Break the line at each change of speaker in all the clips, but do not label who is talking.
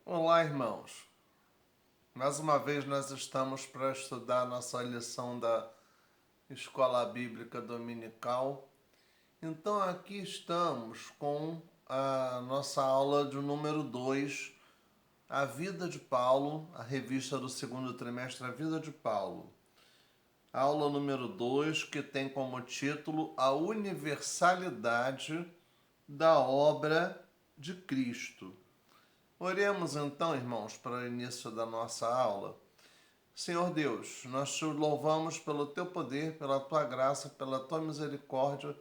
Olá, irmãos. Mais uma vez nós estamos para estudar nossa lição da Escola Bíblica Dominical. Então aqui estamos com a nossa aula de número 2, A Vida de Paulo, a revista do segundo trimestre, A Vida de Paulo. Aula número 2, que tem como título A Universalidade da Obra de Cristo. Oremos então, irmãos, para o início da nossa aula. Senhor Deus, nós te louvamos pelo teu poder, pela tua graça, pela tua misericórdia.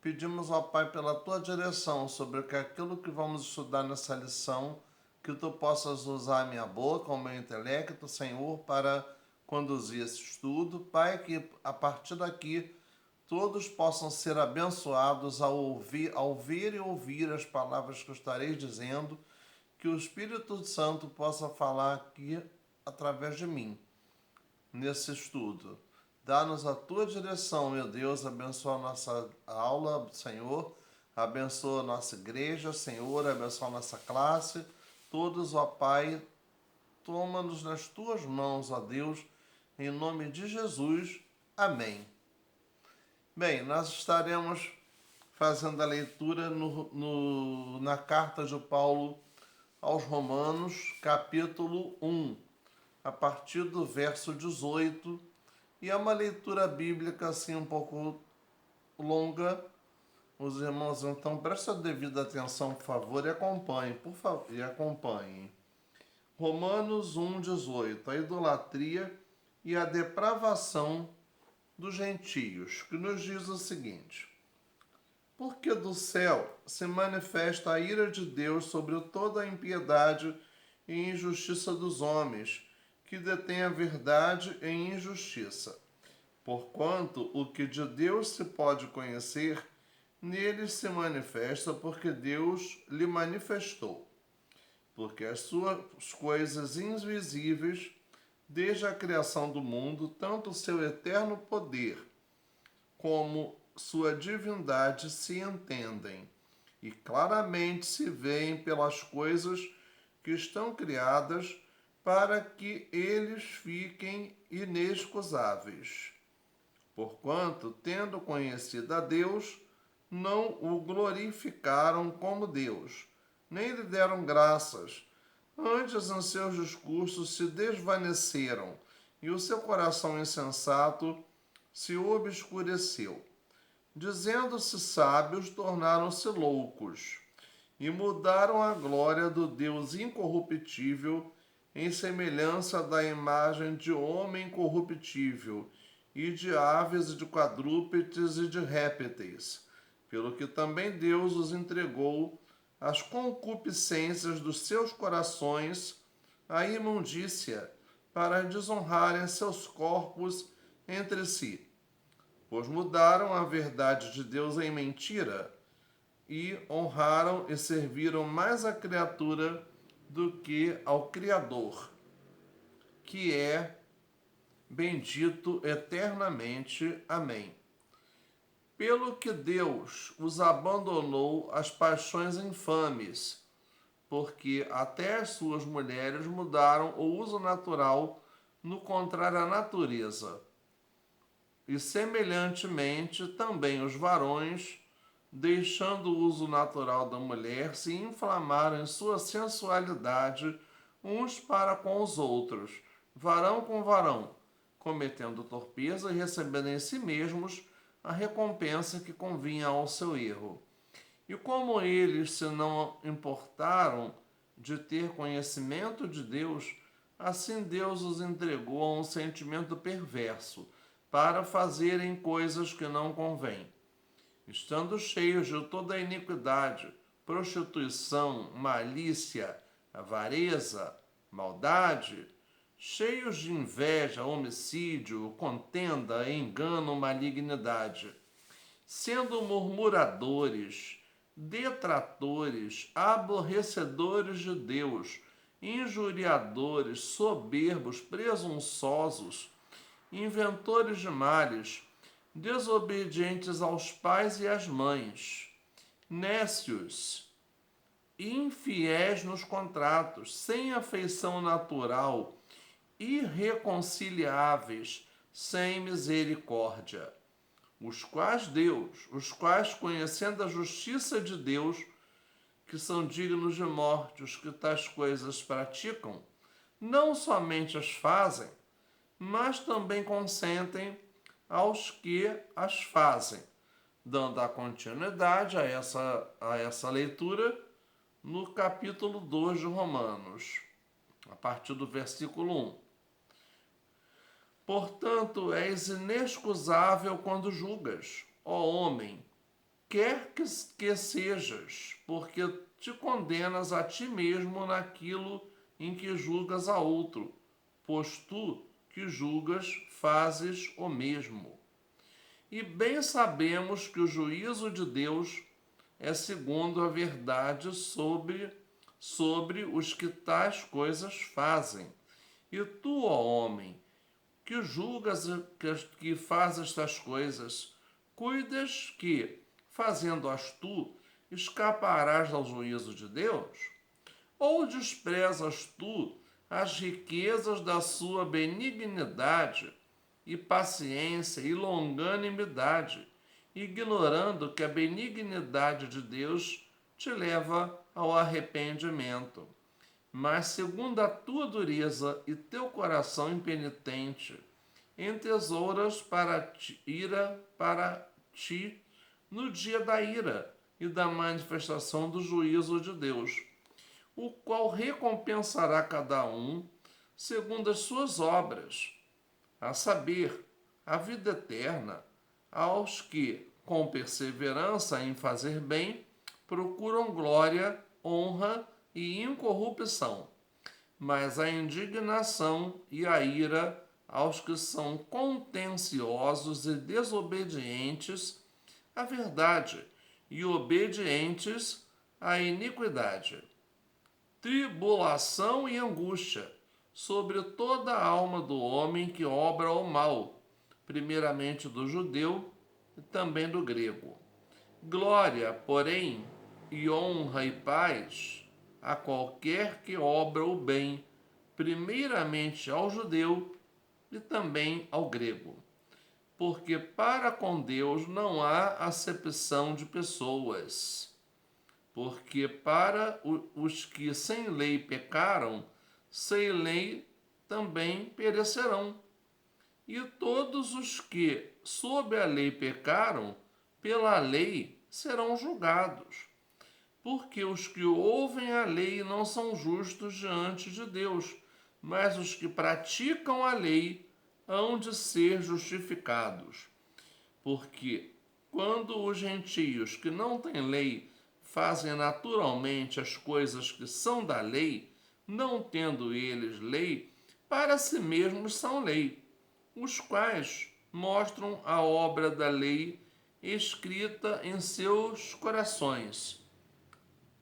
Pedimos ao Pai pela tua direção sobre aquilo que vamos estudar nessa lição, que tu possas usar a minha boca, o meu intelecto, Senhor, para conduzir esse estudo. Pai, que a partir daqui todos possam ser abençoados ao ver e ouvir as palavras que eu estarei dizendo, que o Espírito Santo possa falar aqui através de mim, nesse estudo. Dá-nos a tua direção, meu Deus, abençoa a nossa aula, Senhor, abençoa a nossa igreja, Senhor, abençoa a nossa classe, todos, ó Pai, toma-nos nas tuas mãos, ó Deus, em nome de Jesus, amém. Bem, nós estaremos fazendo a leitura na carta de Paulo aos Romanos, capítulo 1, a partir do verso 18, e é uma leitura bíblica assim um pouco longa. Os irmãos então prestem a devida atenção, por favor, e acompanhem, por favor, e acompanhem. Romanos 1:18, a idolatria e a depravação dos gentios, que nos diz o seguinte: porque do céu se manifesta a ira de Deus sobre toda a impiedade e injustiça dos homens, que detêm a verdade em injustiça. Porquanto o que de Deus se pode conhecer, neles se manifesta, porque Deus lhe manifestou. Porque as suas coisas invisíveis, desde a criação do mundo, tanto o seu eterno poder como sua divindade se entendem e claramente se veem pelas coisas que estão criadas, para que eles fiquem inexcusáveis. Porquanto, tendo conhecido a Deus, não o glorificaram como Deus, nem lhe deram graças. Antes, em seus discursos se desvaneceram, e o seu coração insensato se obscureceu. Dizendo-se sábios, tornaram-se loucos, e mudaram a glória do Deus incorruptível em semelhança da imagem de homem corruptível, e de aves e de quadrúpedes e de répteis, pelo que também Deus os entregou às concupiscências dos seus corações, à imundícia, para desonrarem seus corpos entre si. Pois mudaram a verdade de Deus em mentira, e honraram e serviram mais a criatura do que ao Criador, que é bendito eternamente. Amém. Pelo que Deus os abandonou às paixões infames, porque até as suas mulheres mudaram o uso natural, no contrário à natureza. E semelhantemente também os varões, deixando o uso natural da mulher, se inflamaram em sua sensualidade uns para com os outros, varão com varão, cometendo torpeza e recebendo em si mesmos a recompensa que convinha ao seu erro. E como eles se não importaram de ter conhecimento de Deus, assim Deus os entregou a um sentimento perverso, para fazerem coisas que não convêm. Estando cheios de toda a iniquidade, prostituição, malícia, avareza, maldade, cheios de inveja, homicídio, contenda, engano, malignidade, sendo murmuradores, detratores, aborrecedores de Deus, injuriadores, soberbos, presunçosos, inventores de males, desobedientes aos pais e às mães, nécios, infiéis nos contratos, sem afeição natural, irreconciliáveis, sem misericórdia, os quais conhecendo a justiça de Deus, que são dignos de morte, os que tais coisas praticam, não somente as fazem, mas também consentem aos que as fazem. Dando a continuidade a essa leitura no capítulo 2 de Romanos, a partir do versículo 1. Portanto, és inexcusável quando julgas, ó homem, quer que sejas, porque te condenas a ti mesmo naquilo em que julgas a outro, pois tu que julgas fazes o mesmo. E bem sabemos que o juízo de Deus é segundo a verdade sobre os que tais coisas fazem. E tu, ó homem, que julgas que faz estas coisas, cuidas que, fazendo-as tu, escaparás ao juízo de Deus? Ou desprezas tu as riquezas da sua benignidade e paciência e longanimidade, ignorando que a benignidade de Deus te leva ao arrependimento? Mas segundo a tua dureza e teu coração impenitente, entesouras ira para ti no dia da ira e da manifestação do juízo de Deus, o qual recompensará cada um segundo as suas obras, a saber, a vida eterna, aos que, com perseverança em fazer bem, procuram glória, honra e incorrupção, mas a indignação e a ira aos que são contenciosos e desobedientes à verdade e obedientes à iniquidade. Tribulação e angústia sobre toda a alma do homem que obra o mal, primeiramente do judeu e também do grego. Glória, porém, e honra e paz a qualquer que obra o bem, primeiramente ao judeu e também ao grego. Porque para com Deus não há acepção de pessoas. Porque para os que sem lei pecaram, sem lei também perecerão. E todos os que sob a lei pecaram, pela lei serão julgados. Porque os que ouvem a lei não são justos diante de Deus, mas os que praticam a lei hão de ser justificados. Porque quando os gentios que não têm lei fazem naturalmente as coisas que são da lei, não tendo eles lei, para si mesmos são lei, os quais mostram a obra da lei escrita em seus corações,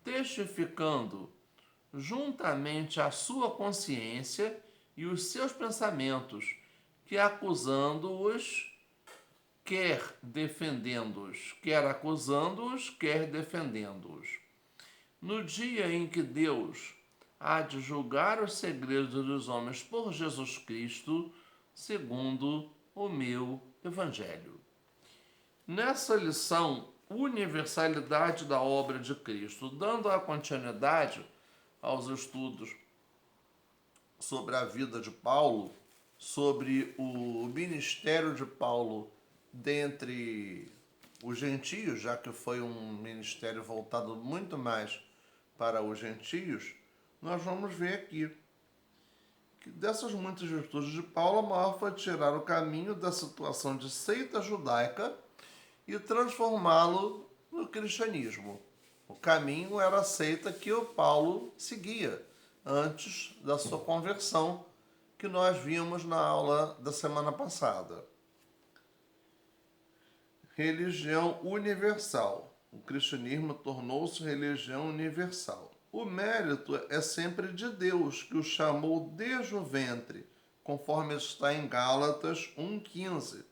testificando juntamente a sua consciência e os seus pensamentos, que acusando-os, quer defendendo-os, quer acusando-os, quer defendendo-os. No dia em que Deus há de julgar os segredos dos homens por Jesus Cristo, segundo o meu Evangelho. Nessa lição, universalidade da obra de Cristo, dando a continuidade aos estudos sobre a vida de Paulo, sobre o ministério de Paulo dentre os gentios, já que foi um ministério voltado muito mais para os gentios, nós vamos ver aqui que dessas muitas virtudes de Paulo, a maior foi tirar o caminho da situação de seita judaica e transformá-lo no cristianismo. O caminho era a seita que o Paulo seguia antes da sua conversão, que nós vimos na aula da semana passada. Religião universal. O cristianismo tornou-se religião universal. O mérito é sempre de Deus, que o chamou desde o ventre, conforme está em Gálatas 1,15,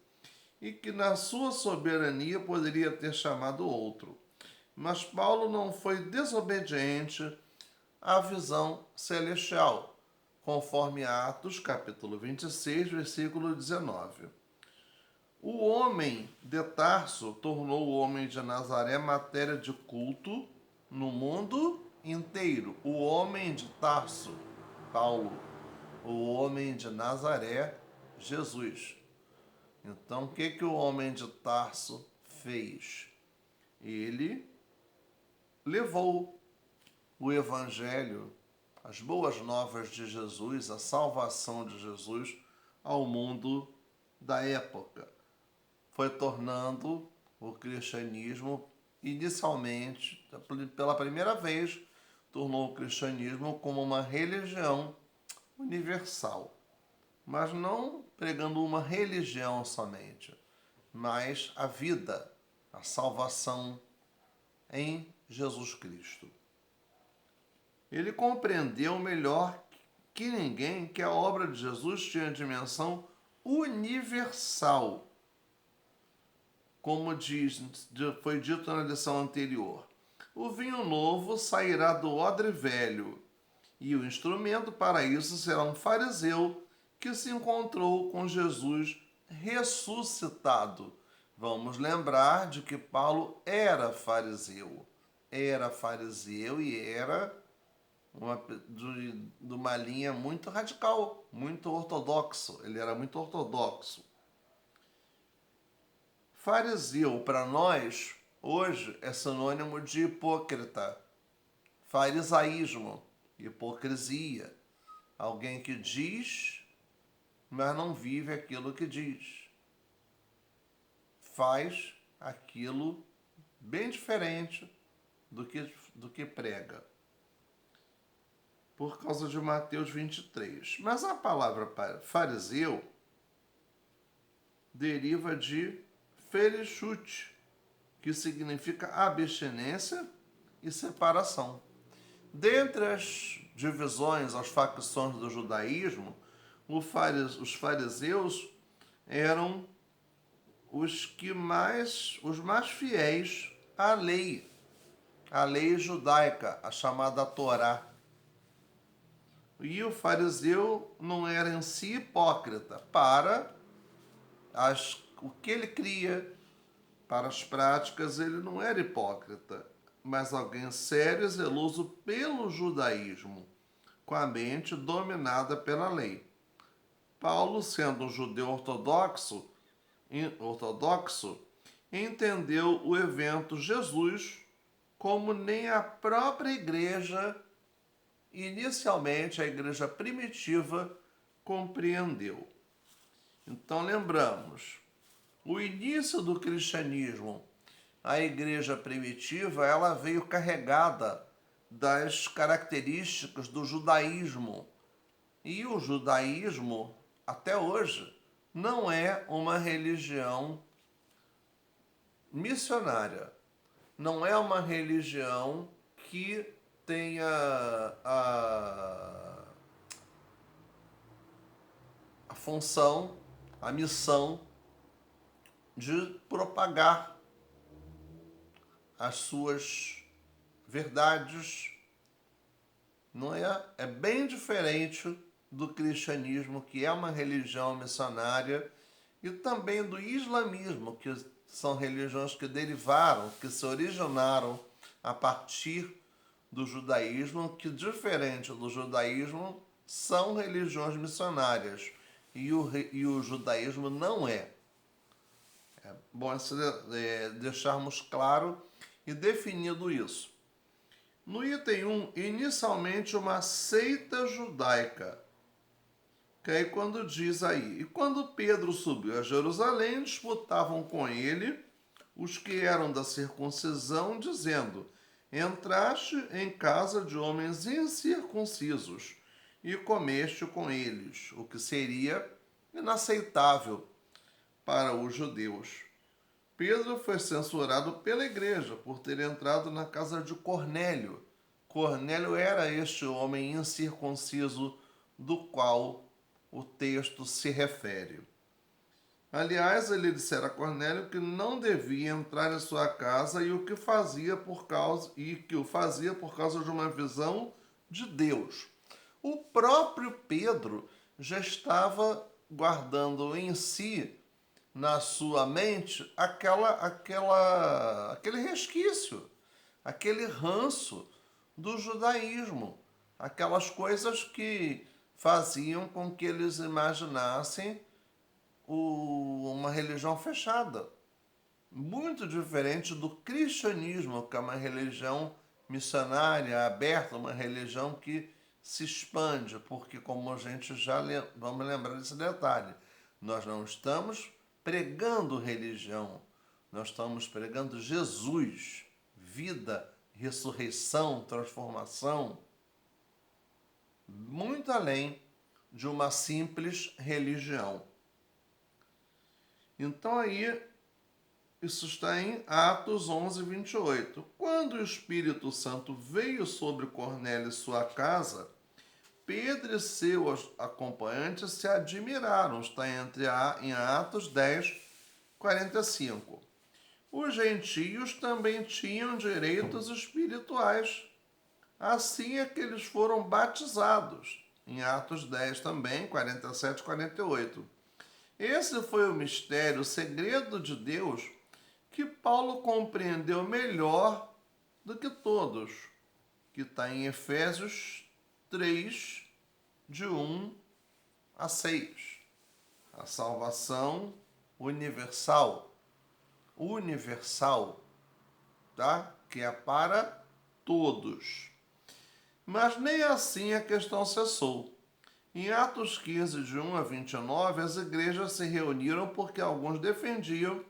e que na sua soberania poderia ter chamado outro. Mas Paulo não foi desobediente à visão celestial, conforme Atos capítulo 26, versículo 19. O homem de Tarso tornou o homem de Nazaré matéria de culto no mundo inteiro. O homem de Tarso, Paulo. O homem de Nazaré, Jesus. Então, o que o homem de Tarso fez? Ele levou o evangelho, as boas novas de Jesus, a salvação de Jesus ao mundo da época. Foi tornando o cristianismo, inicialmente, pela primeira vez, tornou o cristianismo como uma religião universal. Mas não pregando uma religião somente, mas a vida, a salvação em Jesus Cristo. Ele compreendeu melhor que ninguém que a obra de Jesus tinha dimensão universal, como foi dito na lição anterior. O vinho novo sairá do odre velho, e o instrumento para isso será um fariseu que se encontrou com Jesus ressuscitado. Vamos lembrar de que Paulo era fariseu. Era fariseu e era de uma linha muito radical, muito ortodoxo. Ele era muito ortodoxo. Fariseu, para nós, hoje, é sinônimo de hipócrita. Farisaísmo, hipocrisia. Alguém que diz, mas não vive aquilo que diz. Faz aquilo bem diferente do que prega. Por causa de Mateus 23. Mas a palavra fariseu deriva de ferichute, que significa abstinência e separação. Dentre as divisões, as facções do judaísmo, os fariseus eram os mais fiéis à lei judaica, a chamada Torá. E o fariseu não era em si hipócrita para o que ele cria, para as práticas ele não era hipócrita, mas alguém sério e zeloso pelo judaísmo, com a mente dominada pela lei. Paulo, sendo um judeu ortodoxo, entendeu o evento Jesus como nem a própria igreja, inicialmente a igreja primitiva, compreendeu. Então lembramos, o início do cristianismo, a igreja primitiva, ela veio carregada das características do judaísmo. E o judaísmo, até hoje, não é uma religião missionária. Não é uma religião que tenha a função, a missão de propagar as suas verdades. Não é? É bem diferente do cristianismo, que é uma religião missionária, e também do islamismo, que são religiões que derivaram, que se originaram a partir do judaísmo, que, diferente do judaísmo, são religiões missionárias. E o judaísmo não é. É bom deixarmos claro e definido isso. No item 1, inicialmente uma seita judaica. Que aí quando diz aí, e quando Pedro subiu a Jerusalém, disputavam com ele os que eram da circuncisão, dizendo: entraste em casa de homens incircuncisos e comeste com eles, o que seria inaceitável para os judeus. Pedro foi censurado pela igreja por ter entrado na casa de Cornélio. Cornélio era este homem incircunciso do qual o texto se refere. Aliás, ele dissera a Cornélio que não devia entrar em sua casa e o que fazia por causa e que o fazia por causa de uma visão de Deus. O próprio Pedro já estava guardando em si, na sua mente, aquele resquício, aquele ranço do judaísmo, aquelas coisas que faziam com que eles imaginassem uma religião fechada, muito diferente do cristianismo, que é uma religião missionária, aberta, uma religião que se expande, porque como a gente vamos lembrar desse detalhe, nós não estamos pregando religião, nós estamos pregando Jesus, vida, ressurreição, transformação, muito além de uma simples religião. Então aí, isso está em Atos 11, 28. Quando o Espírito Santo veio sobre Cornélio e sua casa, Pedro e seus acompanhantes se admiraram. Está em Atos 10, 45. Os gentios também tinham direitos espirituais. Assim é que eles foram batizados. Em Atos 10 também, 47 e 48. Esse foi o mistério, o segredo de Deus, que Paulo compreendeu melhor do que todos, que está em Efésios 3, de 1 a 6. A salvação universal, tá? Que é para todos. Mas nem assim a questão cessou. Em Atos 15, de 1 a 29, as igrejas se reuniram porque alguns defendiam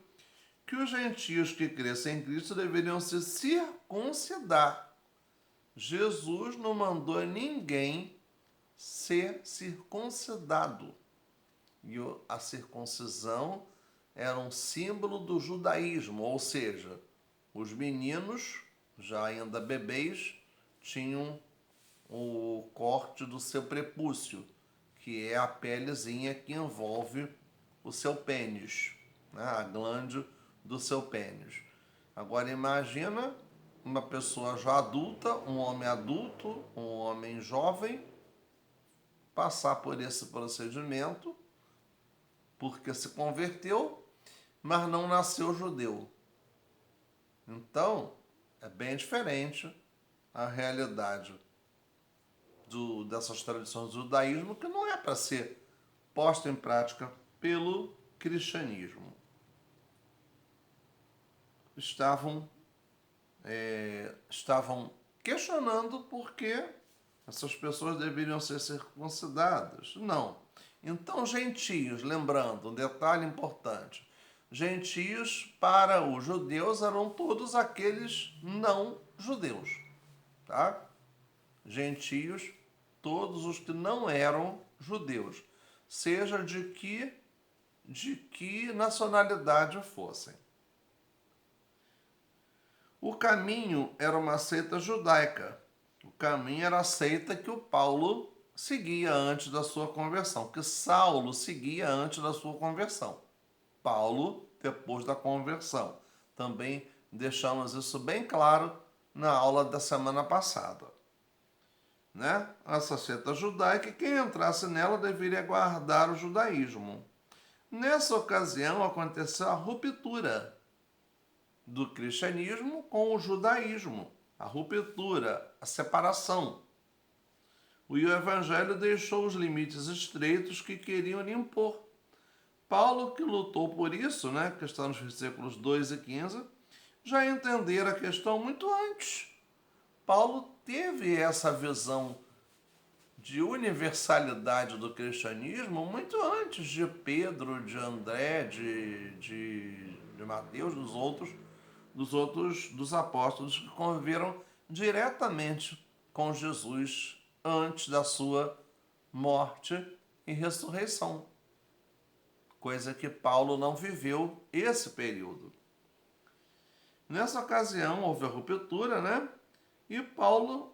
que os gentios que crescem em Cristo deveriam se circuncidar. Jesus não mandou ninguém ser circuncidado. E a circuncisão era um símbolo do judaísmo, ou seja, os meninos, já ainda bebês, tinham o corte do seu prepúcio, que é a pelezinha que envolve o seu pênis, né? A glande do seu pênis. Agora imagina uma pessoa já adulta, um homem adulto, um homem jovem, passar por esse procedimento, porque se converteu, mas não nasceu judeu. Então, é bem diferente a realidade dessas tradições do judaísmo, que não é para ser posta em prática pelo cristianismo. Estavam questionando por que essas pessoas deveriam ser circuncidadas. Não. Então, gentios, lembrando, um detalhe importante, gentios para os judeus eram todos aqueles não judeus, tá? Gentios, todos os que não eram judeus, seja de que nacionalidade fossem. O caminho era uma seita judaica. O caminho era a seita que o Paulo seguia antes da sua conversão, que Saulo seguia antes da sua conversão. Paulo, depois da conversão. Também deixamos isso bem claro na aula da semana passada. Né? Essa seita judaica, quem entrasse nela deveria guardar o judaísmo. Nessa ocasião aconteceu a ruptura do cristianismo com o judaísmo, a ruptura, a separação. O evangelho deixou os limites estreitos que queriam lhe impor. Paulo, que lutou por isso, né, que está nos versículos 2 e 15, já entendera a questão muito antes. Paulo teve essa visão de universalidade do cristianismo muito antes de Pedro, de André, de Mateus, dos apóstolos que conviveram diretamente com Jesus antes da sua morte e ressurreição. Coisa que Paulo não viveu esse período. Nessa ocasião houve a ruptura, né? E Paulo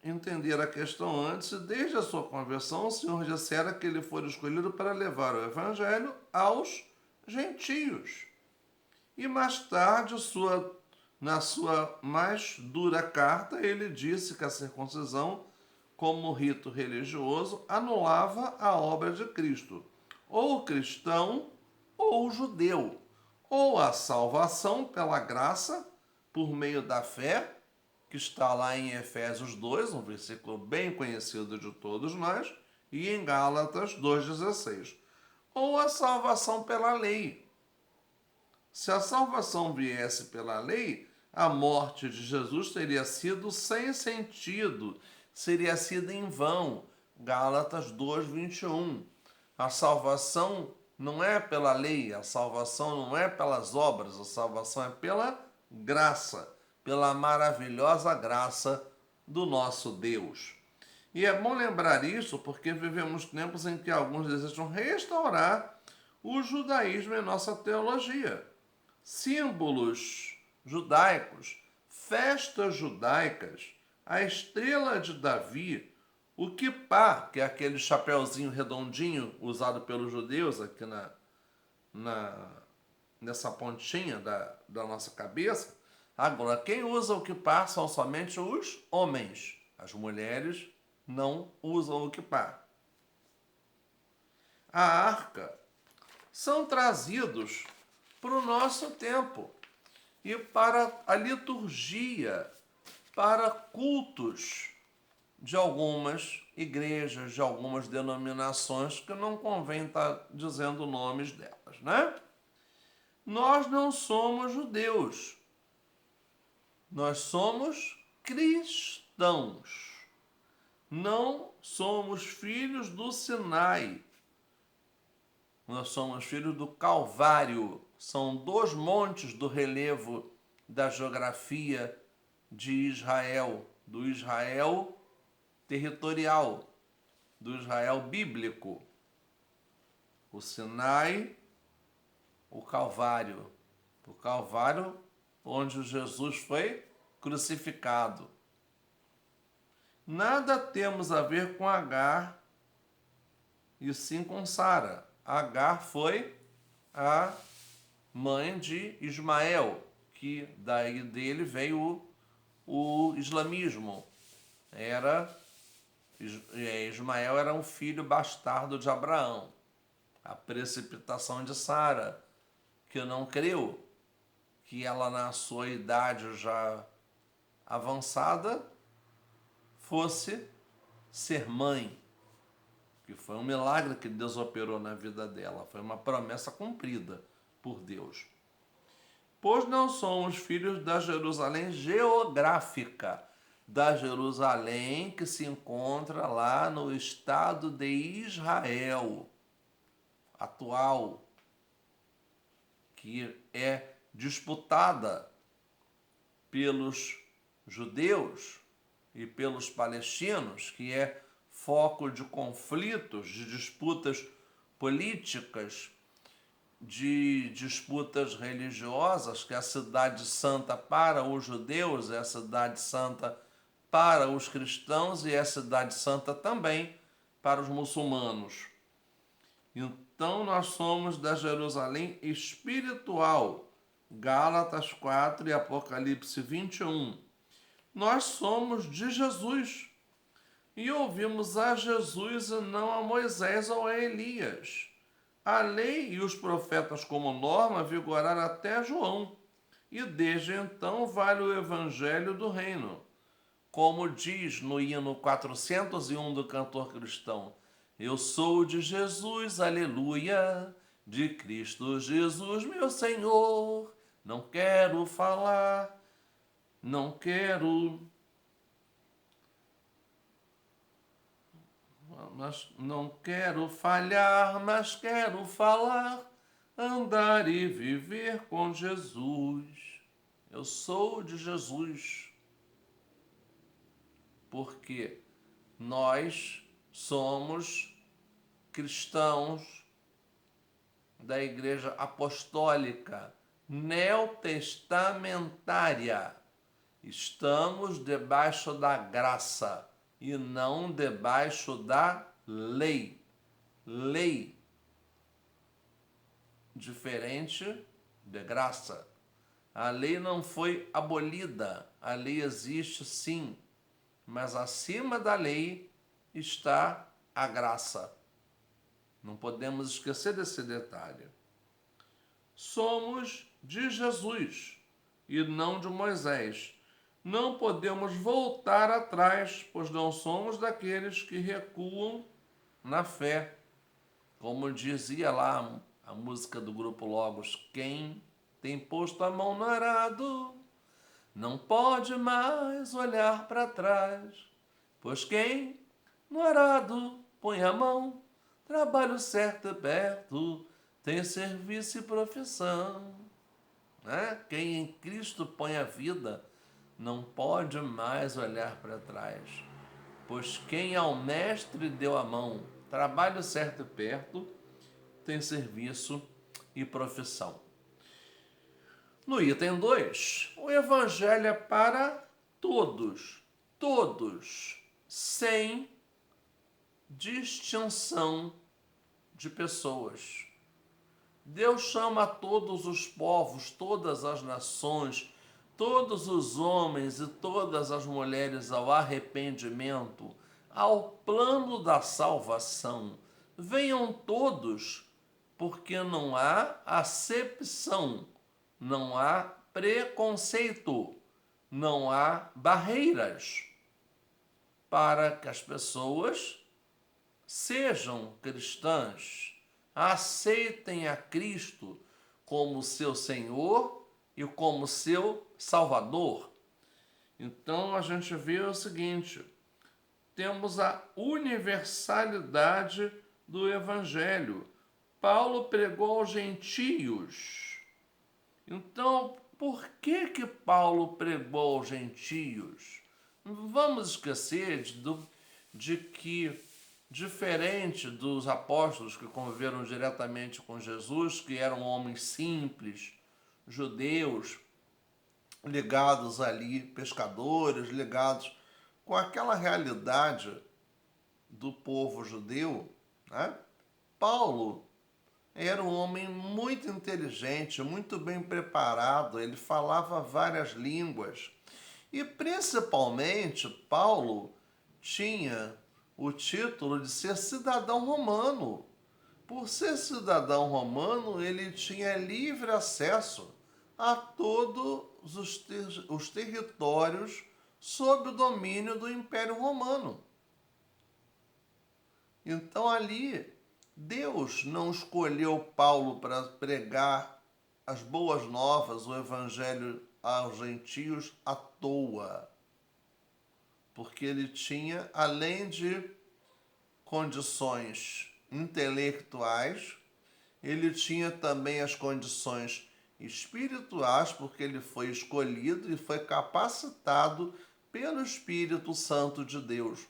entender a questão antes, desde a sua conversão, o Senhor dissera que ele foi escolhido para levar o evangelho aos gentios. E mais tarde, na sua mais dura carta, ele disse que a circuncisão, como rito religioso, anulava a obra de Cristo, ou cristão ou judeu, ou a salvação pela graça por meio da fé, que está lá em Efésios 2, um versículo bem conhecido de todos nós, e em Gálatas 2,16, ou a salvação pela lei. Se a salvação viesse pela lei, a morte de Jesus teria sido sem sentido, seria sido em vão. Gálatas 2:21. A salvação não é pela lei, a salvação não é pelas obras, a salvação é pela graça, pela maravilhosa graça do nosso Deus. E é bom lembrar isso porque vivemos tempos em que alguns desejam restaurar o judaísmo em nossa teologia. Símbolos judaicos, festas judaicas, a estrela de Davi, o kippá, que é aquele chapéuzinho redondinho usado pelos judeus aqui nessa pontinha da nossa cabeça. Agora, quem usa o kippá são somente os homens. As mulheres não usam o kippá. A arca são trazidos para o nosso tempo e para a liturgia, para cultos de algumas igrejas, de algumas denominações, que não convém estar dizendo nomes delas, né? Nós não somos judeus, nós somos cristãos, não somos filhos do Sinai, nós somos filhos do Calvário. São dois montes do relevo da geografia de Israel, do Israel territorial, do Israel bíblico. O Sinai, o Calvário. O Calvário, onde Jesus foi crucificado. Nada temos a ver com Agar, e sim com Sara. Agar foi a mãe de Ismael, que daí dele veio o islamismo. Ismael era um filho bastardo de Abraão. A precipitação de Sara, que não creu que ela, na sua idade já avançada, fosse ser mãe, que foi um milagre que Deus operou na vida dela, foi uma promessa cumprida por Deus. Pois não somos filhos da Jerusalém geográfica, da Jerusalém que se encontra lá no estado de Israel atual, que é disputada pelos judeus e pelos palestinos, que é foco de conflitos, de disputas políticas, de disputas religiosas, que é a cidade santa para os judeus, é a cidade santa para os cristãos e é a cidade santa também para os muçulmanos. Então nós somos da Jerusalém espiritual, Gálatas 4 e Apocalipse 21. Nós somos de Jesus e ouvimos a Jesus e não a Moisés ou a Elias. A lei e os profetas como norma vigoraram até João, e desde então vale o evangelho do reino. Como diz no hino 401 do cantor cristão, eu sou de Jesus, aleluia, de Cristo Jesus, meu Senhor. Não quero falar, não quero... Mas não quero falhar, mas quero falar, andar e viver com Jesus. Eu sou de Jesus, porque nós somos cristãos da Igreja Apostólica Neotestamentária. Estamos debaixo da graça e não debaixo da lei. Lei. diferente de graça. A lei não foi abolida, a lei existe sim, mas acima da lei está a graça. Não podemos esquecer desse detalhe. Somos de Jesus e não de Moisés. Não podemos voltar atrás, pois não somos daqueles que recuam na fé. Como dizia lá a música do grupo Logos, quem tem posto a mão no arado não pode mais olhar para trás, pois quem no arado põe a mão, trabalho certo e perto, tem serviço e profissão. Né? Quem em Cristo põe a vida não pode mais olhar para trás, pois quem ao mestre deu a mão, trabalho certo e perto, tem serviço e profissão. No item 2, o evangelho é para todos, sem distinção de pessoas. Deus chama a todos os povos, todas as nações, todos os homens e todas as mulheres ao arrependimento, ao plano da salvação. Venham todos, porque não há acepção, não há preconceito, não há barreiras para que as pessoas sejam cristãs, aceitem a Cristo como seu Senhor e como seu Salvador. Então a gente vê o seguinte: temos a universalidade do Evangelho. Paulo pregou aos gentios. Então, por que Paulo pregou aos gentios? Não vamos esquecer de que, diferente dos apóstolos que conviveram diretamente com Jesus, que eram homens simples, judeus, ligados ali, pescadores, ligados com aquela realidade do povo judeu, né? Paulo era um homem muito inteligente, muito bem preparado, ele falava várias línguas. E principalmente, Paulo tinha o título de ser cidadão romano. Por ser cidadão romano, ele tinha livre acesso a todos os territórios sob o domínio do Império Romano. Então ali, Deus não escolheu Paulo para pregar as boas novas, o evangelho aos gentios à toa, porque ele tinha, além de condições intelectuais, ele tinha também as condições espirituais, porque ele foi escolhido e foi capacitado pelo Espírito Santo de Deus,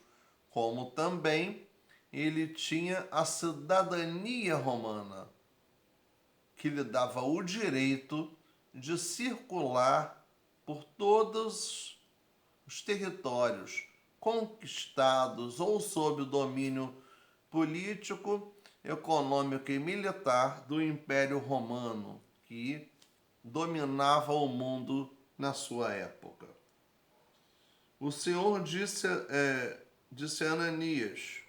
como também ele tinha a cidadania romana, que lhe dava o direito de circular por todos os territórios conquistados ou sob o domínio político, econômico e militar do Império Romano, que dominava o mundo na sua época. O Senhor disse a Ananias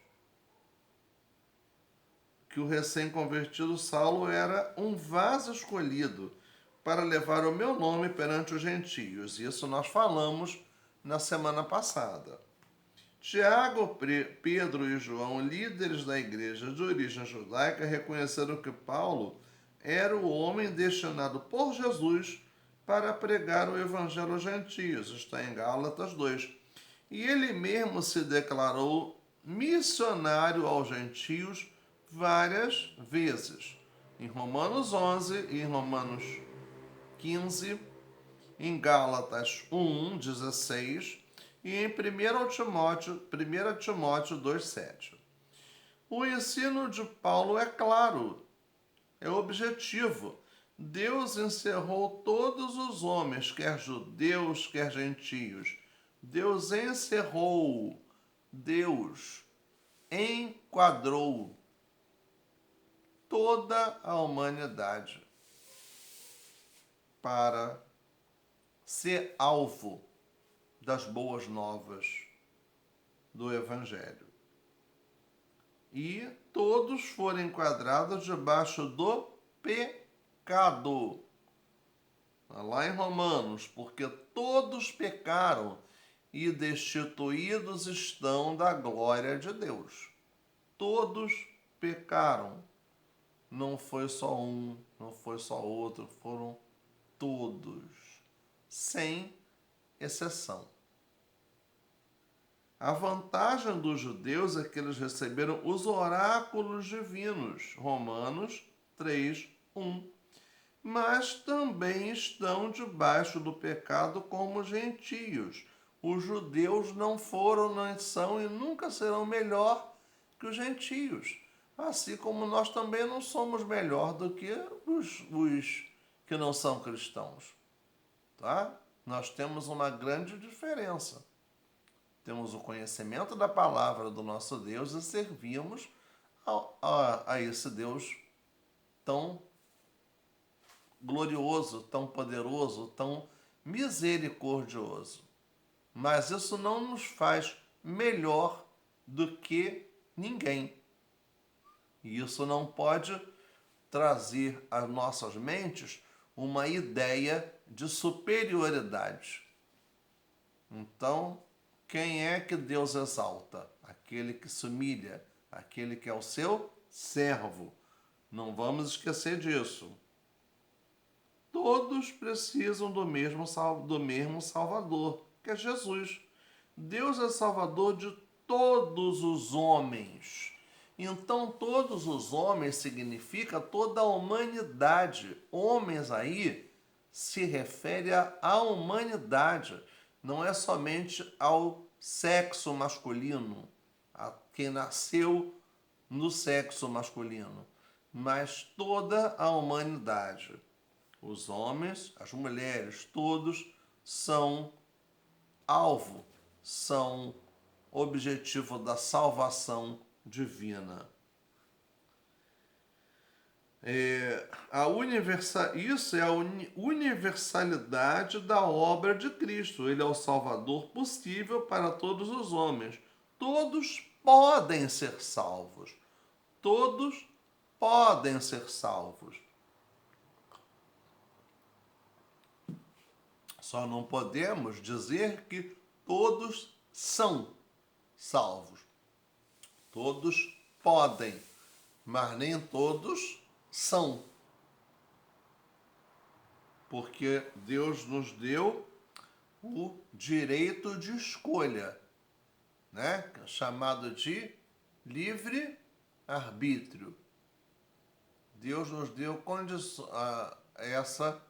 que o recém-convertido Saulo era um vaso escolhido para levar o meu nome perante os gentios. Isso nós falamos na semana passada. Tiago, Pedro e João, líderes da igreja de origem judaica, reconheceram que Paulo era o homem destinado por Jesus para pregar o evangelho aos gentios. Está em Gálatas 2. E ele mesmo se declarou missionário aos gentios várias vezes. Em Romanos 11 e em Romanos 15, em Gálatas 1, 16 e em 1 Timóteo 2, 7. O ensino de Paulo é claro, é objetivo. Deus encerrou todos os homens, quer judeus, quer gentios. Deus encerrou, Deus enquadrou toda a humanidade para ser alvo das boas novas do Evangelho. E todos foram enquadrados debaixo do pecado. Lá em Romanos, porque todos pecaram e destituídos estão da glória de Deus. Todos pecaram. Não foi só um, não foi só outro, foram todos, sem exceção. A vantagem dos judeus é que eles receberam os oráculos divinos, Romanos 3:1. Mas também estão debaixo do pecado como gentios. Os judeus não foram, não são e nunca serão melhor que os gentios. Assim como nós também não somos melhor do que os que não são cristãos. Tá? Nós temos uma grande diferença. Temos o conhecimento da palavra do nosso Deus e servimos a esse Deus tão glorioso, tão poderoso, tão misericordioso. Mas isso não nos faz melhor do que ninguém. E isso não pode trazer às nossas mentes uma ideia de superioridade. Então, quem é que Deus exalta? Aquele que se humilha, aquele que é o seu servo. Não vamos esquecer disso. Todos precisam do mesmo Salvador, que é Jesus. Deus é Salvador de todos os homens. Então, todos os homens significa toda a humanidade. Homens aí se refere à humanidade. Não é somente ao sexo masculino, a quem nasceu no sexo masculino, mas toda a humanidade. Os homens, as mulheres, todos são alvo, são objetivo da salvação divina. Isso é a universalidade da obra de Cristo. Ele é o Salvador possível para todos os homens. Todos podem ser salvos. Todos podem ser salvos. Só não podemos dizer que todos são salvos. Todos podem, mas nem todos são. Porque Deus nos deu o direito de escolha, né? Chamado de livre-arbítrio. Deus nos deu essa